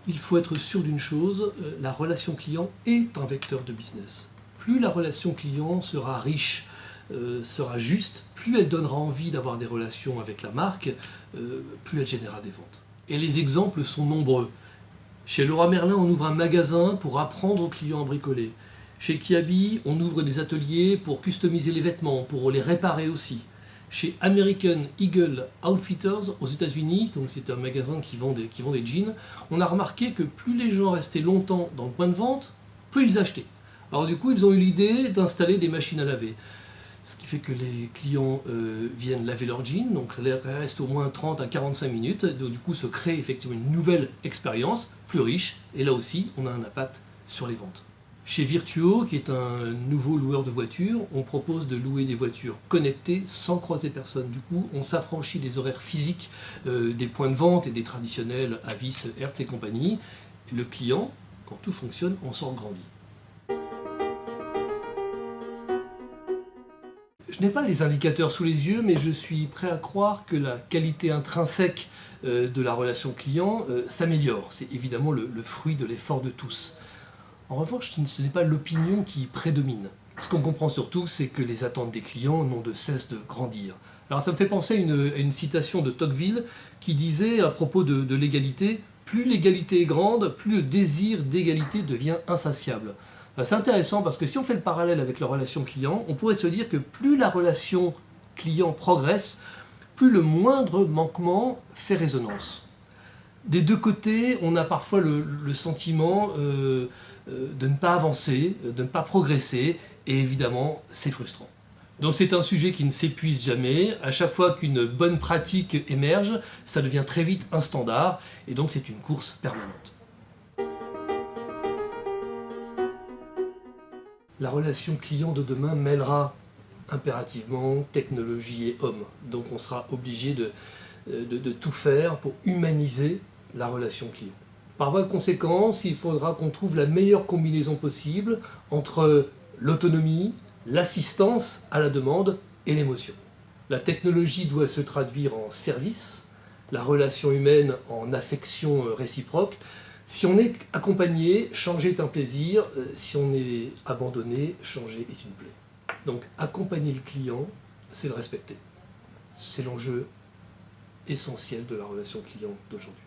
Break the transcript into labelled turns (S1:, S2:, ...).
S1: Il faut être sûr d'une chose, la relation client est un vecteur de business. Plus la relation client sera riche, sera juste, plus elle donnera envie d'avoir des relations avec la marque, plus elle générera des ventes. Et les exemples sont nombreux. Chez Leroy Merlin, on ouvre un magasin pour apprendre aux clients à bricoler. Chez Kiabi, on ouvre des ateliers pour customiser les vêtements, pour les réparer aussi. Chez American Eagle Outfitters aux États-Unis, donc c'est un magasin qui vend des jeans, on a remarqué que plus les gens restaient longtemps dans le point de vente, plus ils achetaient. Alors du coup, ils ont eu l'idée d'installer des machines à laver. Ce qui fait que les clients viennent laver leurs jeans, donc ils restent au moins 30 à 45 minutes. Donc, du coup, se crée effectivement une nouvelle expérience, plus riche, et là aussi, on a un impact sur les ventes. Chez Virtuo, qui est un nouveau loueur de voitures, on propose de louer des voitures connectées sans croiser personne. Du coup, on s'affranchit des horaires physiques des points de vente et des traditionnels Avis, Hertz et compagnie. Et le client, quand tout fonctionne, en sort grandi. Je n'ai pas les indicateurs sous les yeux, mais je suis prêt à croire que la qualité intrinsèque de la relation client s'améliore. C'est évidemment le fruit de l'effort de tous. En revanche, ce n'est pas l'opinion qui prédomine. Ce qu'on comprend surtout, c'est que les attentes des clients n'ont de cesse de grandir. Alors ça me fait penser à une citation de Tocqueville qui disait à propos de l'égalité, « Plus l'égalité est grande, plus le désir d'égalité devient insatiable ». C'est intéressant parce que si on fait le parallèle avec la relation client, on pourrait se dire que plus la relation client progresse, plus le moindre manquement fait résonance. Des deux côtés, on a parfois le sentiment de ne pas avancer, de ne pas progresser, et évidemment, c'est frustrant. Donc c'est un sujet qui ne s'épuise jamais. À chaque fois qu'une bonne pratique émerge, ça devient très vite un standard, et donc c'est une course permanente. La relation client de demain mêlera impérativement technologie et homme. Donc on sera obligé de tout faire pour humaniser la relation client. Par voie de conséquence, il faudra qu'on trouve la meilleure combinaison possible entre l'autonomie, l'assistance à la demande et l'émotion. La technologie doit se traduire en service, la relation humaine en affection réciproque. Si on est accompagné, changer est un plaisir. Si on est abandonné, changer est une plaie. Donc accompagner le client, c'est le respecter. C'est l'enjeu essentiel de la relation client d'aujourd'hui.